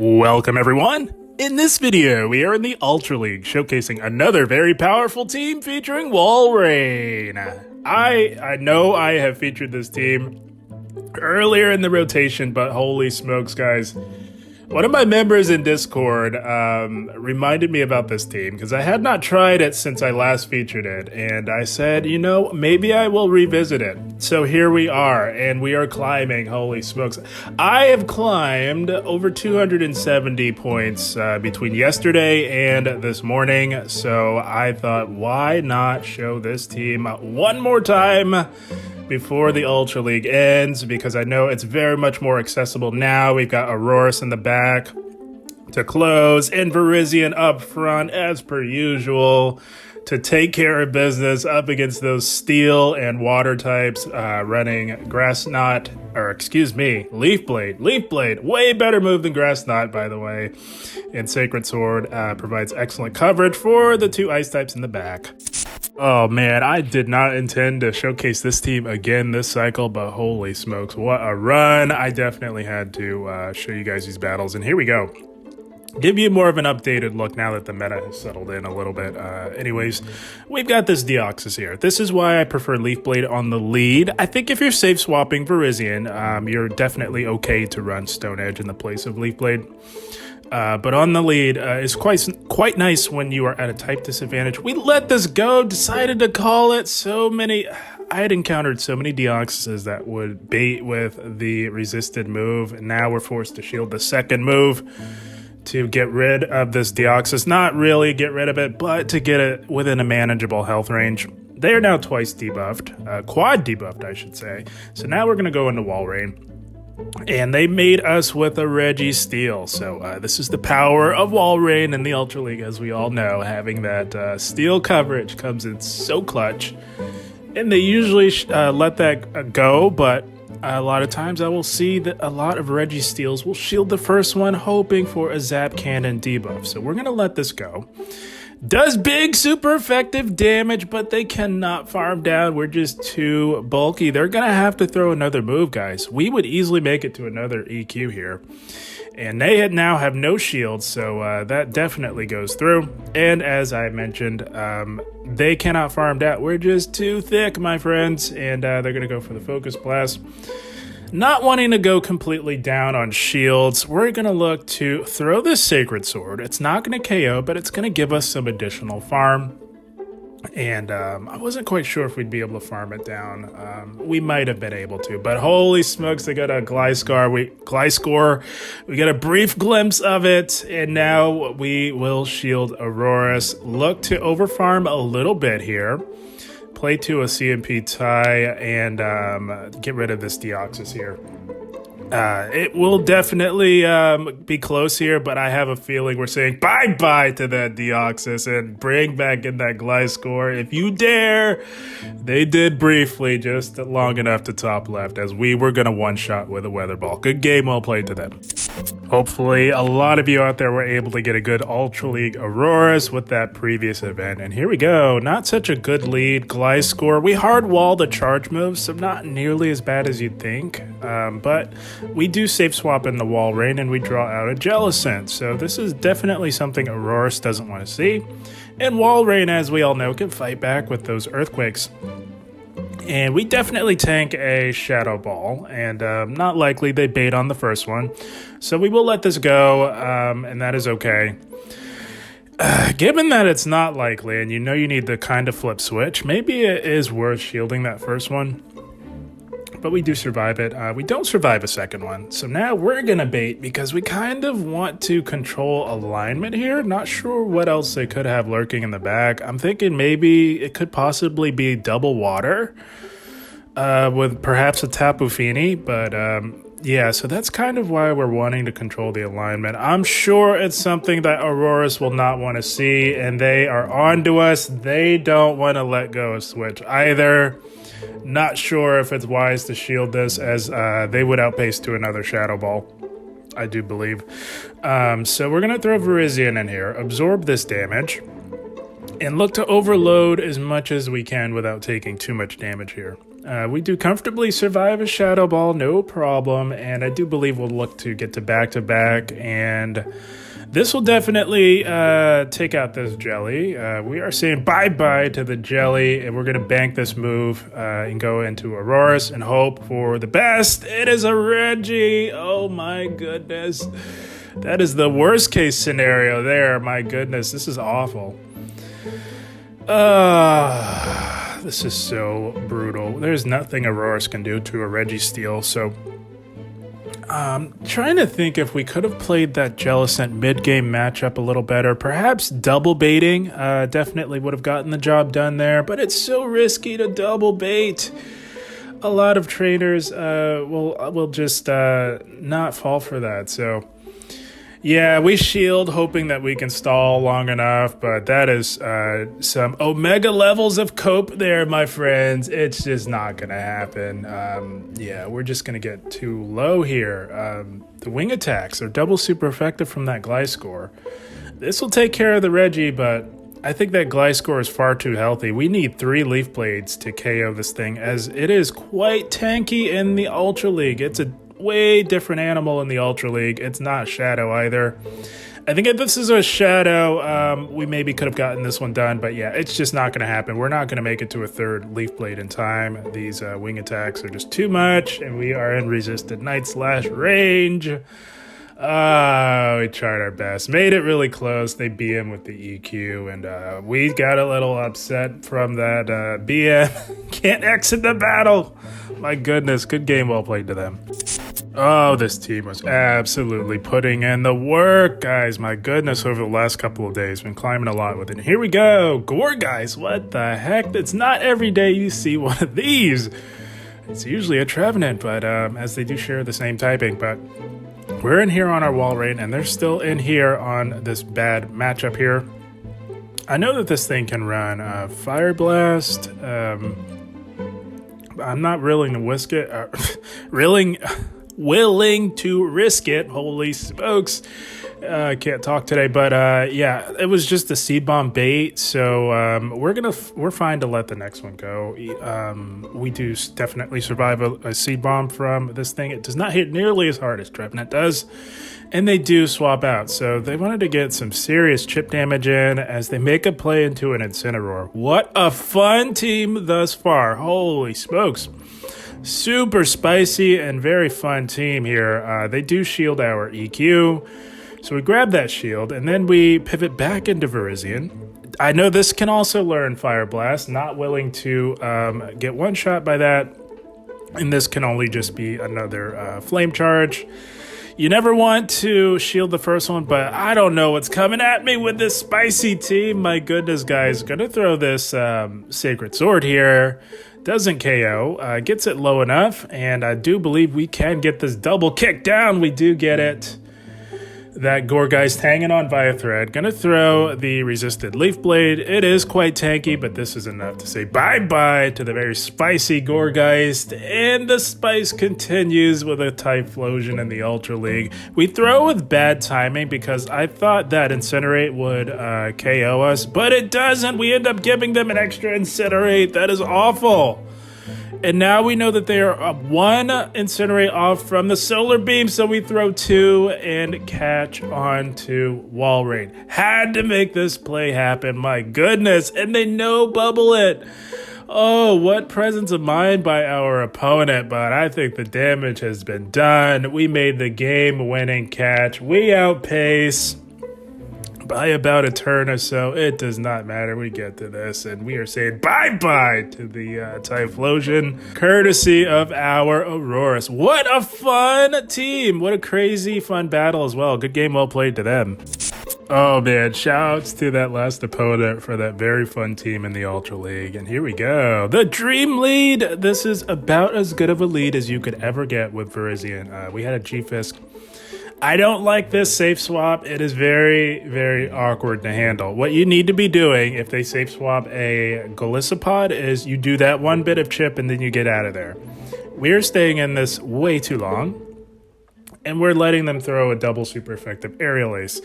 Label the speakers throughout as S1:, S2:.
S1: Welcome everyone! In this video, we are in the Ultra League, showcasing another very powerful team featuring Walrein. I know I have featured this team earlier in the rotation, but holy smokes, guys. One of my members in Discord reminded me about this team because I had not tried it since I last featured it, and I said, you know, maybe I will revisit it. So here we are, and we are climbing, holy smokes. I have climbed over 270 points between yesterday and this morning, so I thought, why not show this team one more time before the Ultra League ends, because I know it's very much more accessible now. We've got Aurorus in the back to close and Virizion up front as per usual to take care of business up against those steel and water types running Leaf Blade. Leaf Blade, way better move than Grass Knot, by the way. And Sacred Sword provides excellent coverage for the two ice types in the back. Oh man, I did not intend to showcase this team again this cycle, but holy smokes, what a run. I definitely had to show you guys these battles, and here we go. Give you more of an updated look now that the meta has settled in a little bit. Anyways, we've got this Deoxys here. This is why I prefer Leaf Blade on the lead. I think if you're safe swapping Virizion, you're definitely okay to run Stone Edge in the place of Leaf Blade. But on the lead is quite nice when you are at a type disadvantage. We let this go, decided to call it. I had encountered so many Deoxyses that would bait with the resisted move, and now we're forced to shield the second move to get rid of this Deoxys. Not really get rid of it, but to get it within a manageable health range. They are now twice debuffed, quad debuffed, I should say. So now we're going to go into Walrein. And they made us with a Registeel. So this is the power of Walrein in the Ultra League, as we all know. Having that steel coverage comes in so clutch. And they usually let that go, but a lot of times I will see that a lot of Registeels will shield the first one, hoping for a Zap Cannon debuff. So we're going to let this go. Does big, super effective damage, but they cannot farm down. We're just too bulky. They're going to have to throw another move, guys. We would easily make it to another EQ here. And they now have no shield, so that definitely goes through. And as I mentioned, they cannot farm down. We're just too thick, my friends. And they're going to go for the Focus Blast. Not wanting to go completely down on shields, we're going to look to throw this Sacred Sword. It's not going to KO, but it's going to give us some additional farm. And I wasn't quite sure if we'd be able to farm it down. We might have been able to, but holy smokes, they got a Gliscor. We got a brief glimpse of it, and now we will shield Aurorus. Look to overfarm a little bit here. Play to a CMP tie and get rid of this Deoxys here. It will definitely be close here, but I have a feeling we're saying bye-bye to that Deoxys and bring back in that Gliscor if you dare. They did briefly, just long enough to top left, as we were going to one-shot with a Weather Ball. Good game, well played to them. Hopefully, a lot of you out there were able to get a good Ultra League Aurorus with that previous event. And here we go. Not such a good lead. Gliscor. We hard-wall the charge moves, so not nearly as bad as you'd think. But we do safe swap in the Walrein, and we draw out a Jellicent. So this is definitely something Aurorus doesn't want to see. And Walrein, as we all know, can fight back with those Earthquakes. And we definitely tank a Shadow Ball, and not likely they bait on the first one. So we will let this go, and that is okay. Given that it's not likely, and you know you need the kind of flip switch, maybe it is worth shielding that first one. But we do survive it. We don't survive a second one. So now we're going to bait because we kind of want to control alignment here. Not sure what else they could have lurking in the back. I'm thinking maybe it could possibly be double water with perhaps a Tapu Fini. But yeah, so that's kind of why we're wanting to control the alignment. I'm sure it's something that Aurorus will not want to see, and they are on to us. They don't want to let go of Switch either. Not sure if it's wise to shield this, as they would outpace to another Shadow Ball, I do believe. So we're going to throw Virizion in here, absorb this damage, and look to overload as much as we can without taking too much damage here. We do comfortably survive a Shadow Ball, no problem, and I do believe we'll look to get to back-to-back, and this will definitely take out this Jelly. We are saying bye-bye to the Jelly, and we're going to bank this move and go into Aurorus and hope for the best. It is a Reggie. Oh, my goodness. That is the worst-case scenario there. My goodness, this is awful. This is so brutal. There's nothing Aurorus can do to a Registeel, so trying to think if we could have played that Jellicent mid-game matchup a little better. Perhaps double baiting definitely would have gotten the job done there, but it's so risky to double bait. A lot of trainers will just not fall for that, so yeah, we shield hoping that we can stall long enough, but that is some Omega levels of cope there, my friends. It's just not going to happen. Yeah, we're just going to get too low here. The wing attacks are double super effective from that Gliscor. This will take care of the Reggie, but I think that Gliscor is far too healthy. We need 3 Leaf Blades to KO this thing, as it is quite tanky in the Ultra League. It's a way different animal in the Ultra League. It's not Shadow either. I think if this is a Shadow, we maybe could have gotten this one done, but yeah, it's just not going to happen. We're not going to make it to a 3rd Leaf Blade in time. These wing attacks are just too much, and we are in resisted Night Slash range. Oh, we tried our best. Made it really close. They BM with the EQ, and we got a little upset from that BM. Can't exit the battle. My goodness, good game, well played to them. Oh, this team was absolutely putting in the work, guys. My goodness, over the last couple of days, been climbing a lot with it. Here we go. Gore, guys, what the heck? It's not every day you see one of these. It's usually a Trevenant, but as they do share the same typing, but we're in here on our Walrein, and they're still in here on this bad matchup here. I know that this thing can run Fire Blast. I'm not willing to whisk it. Willing to risk it. Holy smokes. I can't talk today, but yeah, it was just a Seed Bomb bait, so we're fine to let the next one go. We do definitely survive a Seed Bomb from this thing. It does not hit nearly as hard as Trevenant does, and they do swap out, so they wanted to get some serious chip damage in as they make a play into an Incineroar. What a fun team thus far. Holy smokes. Super spicy and very fun team here. They do shield our EQ. So we grab that shield, and then we pivot back into Virizion. I know this can also learn Fire Blast, not willing to get one shot by that, and this can only just be another Flame Charge. You never want to shield the first one, but I don't know what's coming at me with this spicy team. My goodness, guys. Gonna throw this Sacred Sword here. Doesn't KO, gets it low enough, and I do believe we can get this double kick down. We do get it. That Gourgeist hanging on by a thread. Gonna throw the resisted Leaf Blade. It is quite tanky, but this is enough to say bye-bye to the very spicy Gourgeist. And the spice continues with a Typhlosion in the Ultra League. We throw with bad timing because I thought that Incinerate would KO us, but it doesn't. We end up giving them an extra Incinerate. That is awful. And now we know that they are 1 Incinerate off from the Solar Beam, so we throw 2 and catch on to Walrein. Had to make this play happen, my goodness, and they no-bubble it. Oh, what presence of mind by our opponent, but I think the damage has been done. We made the game-winning catch. We outpace by about a turn or so. It does not matter. We get to this, and we are saying bye-bye to the Typhlosion, courtesy of our Aurorus. What a fun team. What a crazy fun battle as well. Good game, well played to them. Oh, man. Shouts to that last opponent for that very fun team in the Ultra League. And here we go. The Dream Lead. This is about as good of a lead as you could ever get with Virizion. We had a G-Fisk. I don't like this safe swap. It is very, very awkward to handle. What you need to be doing if they safe swap a Galvanipod is you do that one bit of chip and then you get out of there. We're staying in this way too long. and we're letting them throw a double super effective Aerial Ace.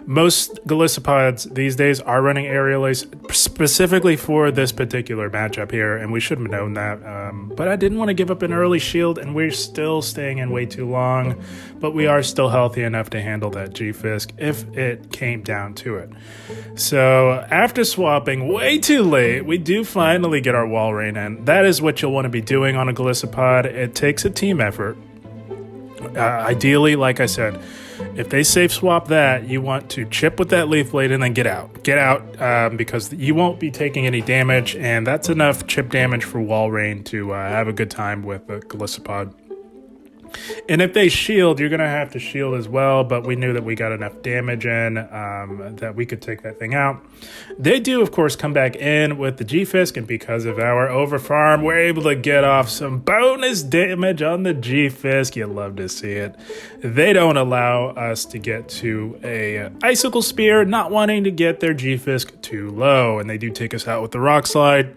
S1: Most Galicipods these days are running Aerial Ace specifically for this particular matchup here, and we should have known that. But I didn't want to give up an early shield, and we're still staying in way too long, but we are still healthy enough to handle that G-Fisk if it came down to it. So after swapping way too late, we do finally get our Walrein in. That is what you'll want to be doing on a Galicipod. It takes a team effort. Ideally, like I said, if they safe swap that, you want to chip with that Leaf Blade and then get out. Get out because you won't be taking any damage, and that's enough chip damage for Walrein to have a good time with the Galicipod. And if they shield, you're going to have to shield as well, but we knew that we got enough damage in that we could take that thing out. They do, of course, come back in with the G-Fisk, and because of our overfarm, we're able to get off some bonus damage on the G-Fisk. You love to see it. They don't allow us to get to a Icicle Spear, not wanting to get their G-Fisk too low, and they do take us out with the Rock Slide.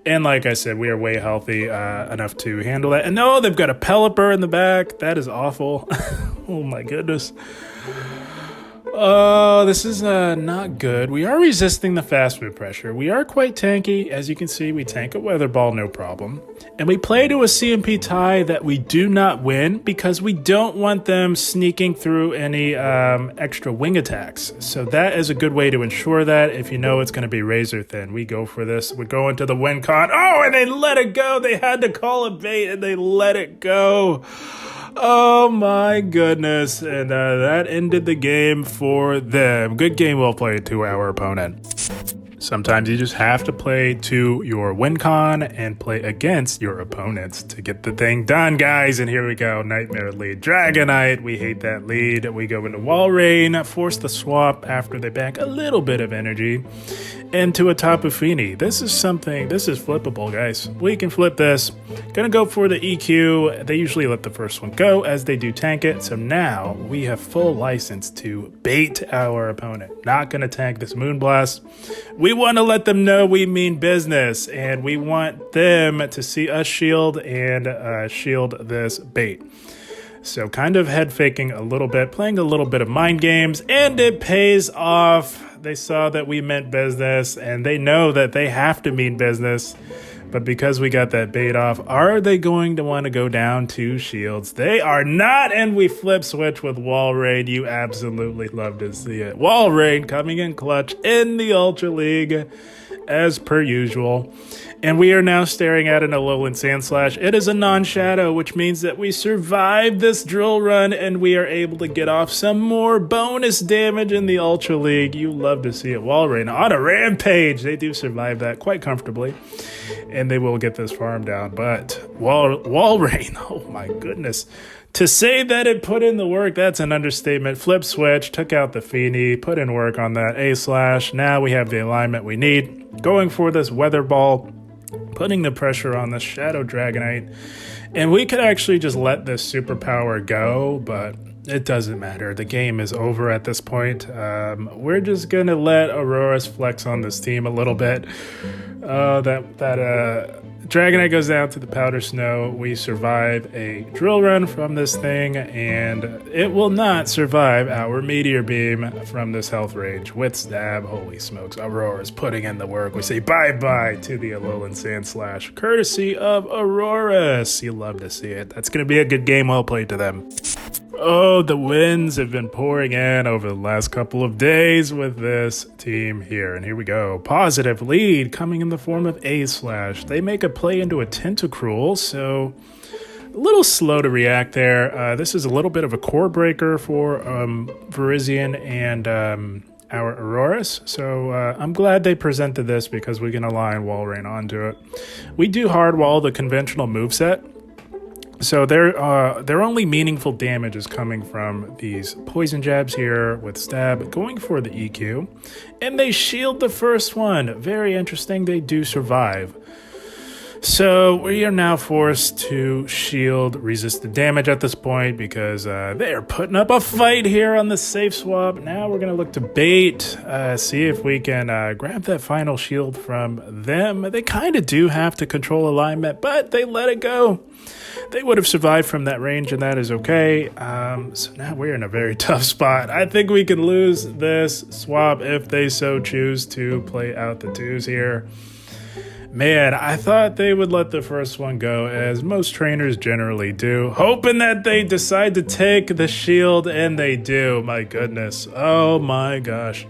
S1: And like I said, we are way healthy enough to handle that. And no, they've got a Pelipper in the back. That is awful. Oh my goodness. Oh, this is not good. We are resisting the fast move pressure. We are quite tanky. As you can see, we tank a Weather Ball, no problem. And we play to a CMP tie that we do not win because we don't want them sneaking through any extra wing attacks. So that is a good way to ensure that. If you know it's going to be razor thin, we go for this. We go into the win con. Oh, and they let it go. They had to call a bait and they let it go. Oh my goodness, and that ended the game for them. Good game well played to our opponent. Sometimes you just have to play to your win con and play against your opponents to get the thing done, guys. And here we go, Nightmare Lead. Dragonite, we hate that lead. We go into Walrein, force the swap after they back a little bit of energy into a Tapu Fini. This is flippable, guys. We can flip this. Gonna go for the EQ. They usually let the first one go as they do tank it. So now we have full license to bait our opponent. Not gonna tank this Moonblast. We want to let them know we mean business, and we want them to see us shield and shield this bait. So kind of head faking a little bit, playing a little bit of mind games, and it pays off. They saw that we meant business, and they know that they have to mean business. But because we got that bait off, are they going to want to go down 2 shields? They are not, and we flip switch with Walrein. You absolutely love to see it. Walrein coming in clutch in the Ultra League, as per usual. And we are now staring at an Alolan Sandslash. It is a non-shadow, which means that we survived this drill run, and we are able to get off some more bonus damage in the Ultra League. You love to see it. Walrein on a rampage. They do survive that quite comfortably, and they will get this farm down. But Walrein, oh my goodness. To say that it put in the work, that's an understatement. Flip switch, took out the Fini, put in work on that A-Slash. Now we have the alignment we need. Going for this Weather Ball, putting the pressure on the Shadow Dragonite. And we could actually just let this superpower go, but it doesn't matter. The game is over at this point. We're just going to let Aurorus flex on this team a little bit. Dragonite goes down to the Powder Snow. We survive a drill run from this thing, and it will not survive our Meteor Beam from this health range with Stab. Holy smokes, Aurora's putting in the work. We say bye-bye to the Alolan Sandslash, courtesy of Aurorus. You love to see it. That's going to be a good game well played to them. Oh, the wins have been pouring in over the last couple of days with this team here. And here we go. Positive lead coming in the form of A-Slash. They make a play into a Tentacruel, so a little slow to react there. This is a little bit of a core breaker for Virizion and our Aurorus. So I'm glad they presented this because we can align Walrein onto it. We do hardwall the conventional moveset. So their only meaningful damage is coming from these poison jabs here with Stab, going for the EQ, and they shield the first one. Very interesting. They do survive. So we are now forced to shield resisted damage at this point because they are putting up a fight here on the safe swap. Now we're going to look to bait, see if we can grab that final shield from them. They kind of do have to control alignment, but they let it go. They would have survived from that range, and that is okay. So now we're in a very tough spot. I think we can lose this swap if they so choose to play out the twos here. Man, I thought they would let the first one go, as most trainers generally do, hoping that they decide to take the shield, and they do. My goodness. Oh my gosh.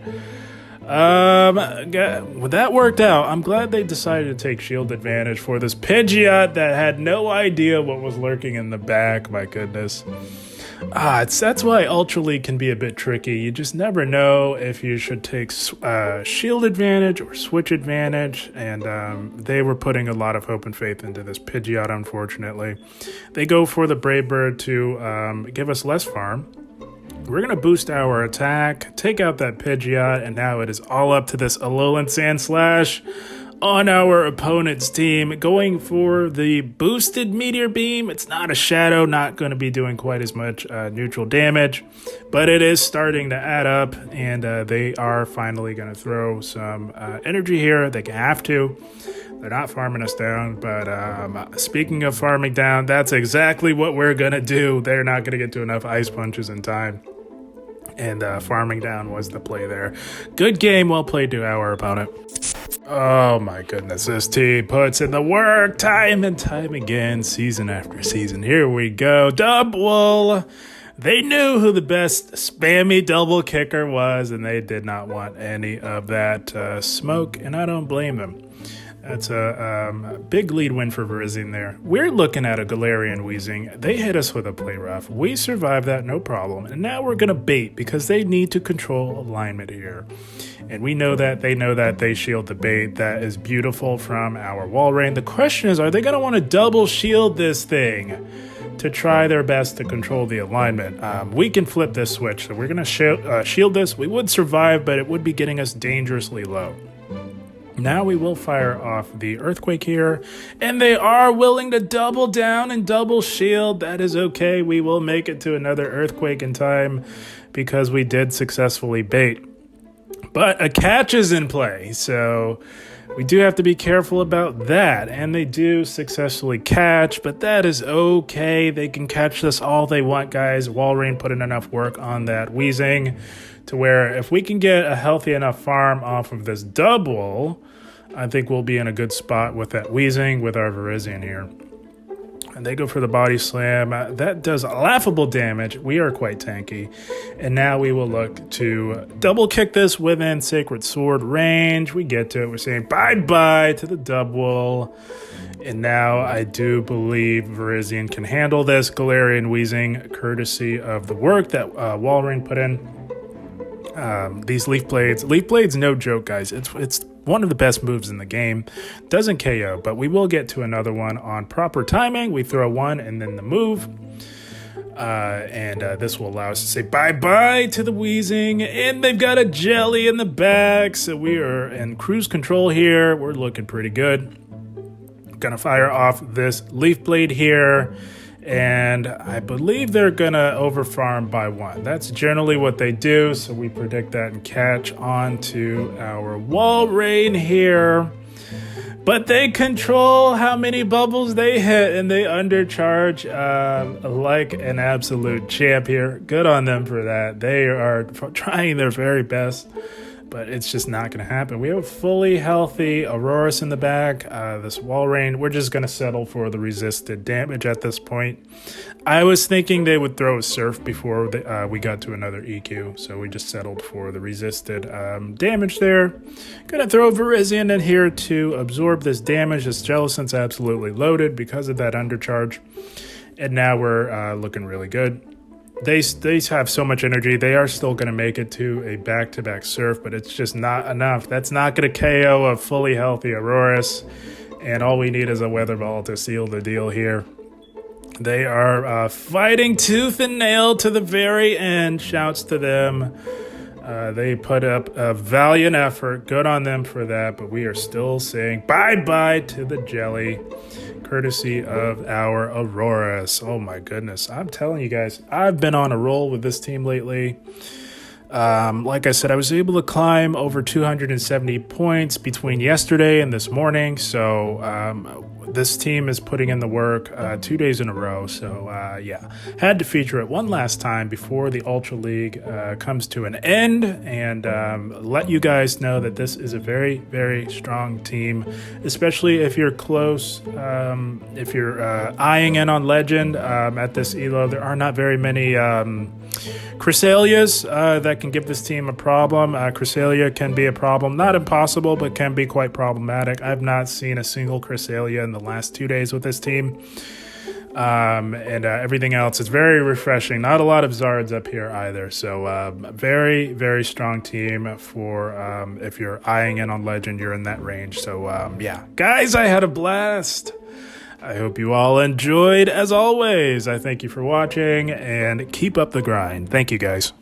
S1: That worked out. I'm glad they decided to take shield advantage for this Pidgeot that had no idea what was lurking in the back. My goodness. That's why Ultra League can be a bit tricky. You just never know if you should take shield advantage or switch advantage, and they were putting a lot of hope and faith into this Pidgeot, unfortunately. They go for the Brave Bird to give us less farm. We're going to boost our attack, take out that Pidgeot, and now it is all up to this Alolan Sandslash on our opponent's team, going for the boosted Meteor Beam. It's not a Shadow, not going to be doing quite as much neutral damage, but it is starting to add up, and they are finally going to throw some energy here. They have to. They're not farming us down, but speaking of farming down, that's exactly what we're going to do. They're not going to get to enough Ice Punches in time, and farming down was the play there. Good game, well played to our opponent. Oh my goodness, this team puts in the work time and time again, season after season. Here we go, double. They knew who the best spammy double kicker was, and they did not want any of that smoke, and I don't blame them. That's a big lead win for Virizion there. We're looking at a Galarian Weezing. They hit us with a play rough. We survived that, no problem. And now we're going to bait because they need to control alignment here. And we know that, they shield the bait. That is beautiful from our Walrein. The question is, are they going to want to double shield this thing to try their best to control the alignment? We can flip this switch. So we're going to shield this. We would survive, but it would be getting us dangerously low. Now we will fire off the Earthquake here, and they are willing to double down and double shield. That is okay. We will make it to another Earthquake in time because we did successfully bait. But a catch is in play, so we do have to be careful about that. And they do successfully catch, but that is okay. They can catch this all they want, guys. Walrein put in enough work on that Weezing to where if we can get a healthy enough farm off of this double, I think we'll be in a good spot with that Weezing with our Virizion here. And they go for the Body Slam. That does laughable damage. We are quite tanky. And now we will look to double kick this within Sacred Sword range. We get to it. We're saying bye-bye to the double. And now I do believe Virizion can handle this Galarian Weezing, courtesy of the work that Walrein put in. These Leaf Blades, no joke, guys. It's one of the best moves in the game. Doesn't KO, but we will get to another one on proper timing. We throw one and then the move. And this will allow us to say bye-bye to the Weezing. And they've got a Jelly in the back, so we are in cruise control here. We're looking pretty good. Gonna fire off this Leaf Blade here. And I believe they're going to overfarm by one. That's generally what they do, so we predict that and catch on to our Walrein here. But they control how many bubbles they hit, and they undercharge like an absolute champ here. Good on them for that. They are trying their very best, but it's just not going to happen. We have a fully healthy Aurorus in the back. This Walrein, we're just going to settle for the resisted damage at this point. I was thinking they would throw a Surf before we got to another EQ, so we just settled for the resisted damage there. Going to throw Virizion in here to absorb this damage. This Jellicent's absolutely loaded because of that undercharge. And now we're looking really good. They have so much energy. They are still going to make it to a back-to-back Surf, but it's just not enough. That's not going to KO a fully healthy Aurorus, and all we need is a Weather Ball to seal the deal here. They are fighting tooth and nail to the very end. Shouts to them. They put up a valiant effort. Good on them for that, but we are still saying bye-bye to the jelly, courtesy of our Aurorus. Oh my goodness. I'm telling you guys, I've been on a roll with this team lately. Like I said, I was able to climb over 270 points between yesterday and this morning. So this team is putting in the work 2 days in a row. So yeah, had to feature it one last time before the Ultra League comes to an end, and let you guys know that this is a very, very strong team, especially if you're close, if you're eyeing in on Legend at this ELO. There are not very many Cressalias that can give this team a problem. Cresselia can be a problem, not impossible, but can be quite problematic. I've not seen a single Cresselia in the last 2 days with this team. And everything else is very refreshing. Not a lot of Zards up here either. So very, very strong team for if you're eyeing in on Legend, you're in that range. So yeah, guys, I had a blast. I hope you all enjoyed. As always, I thank you for watching, and keep up the grind. Thank you, guys.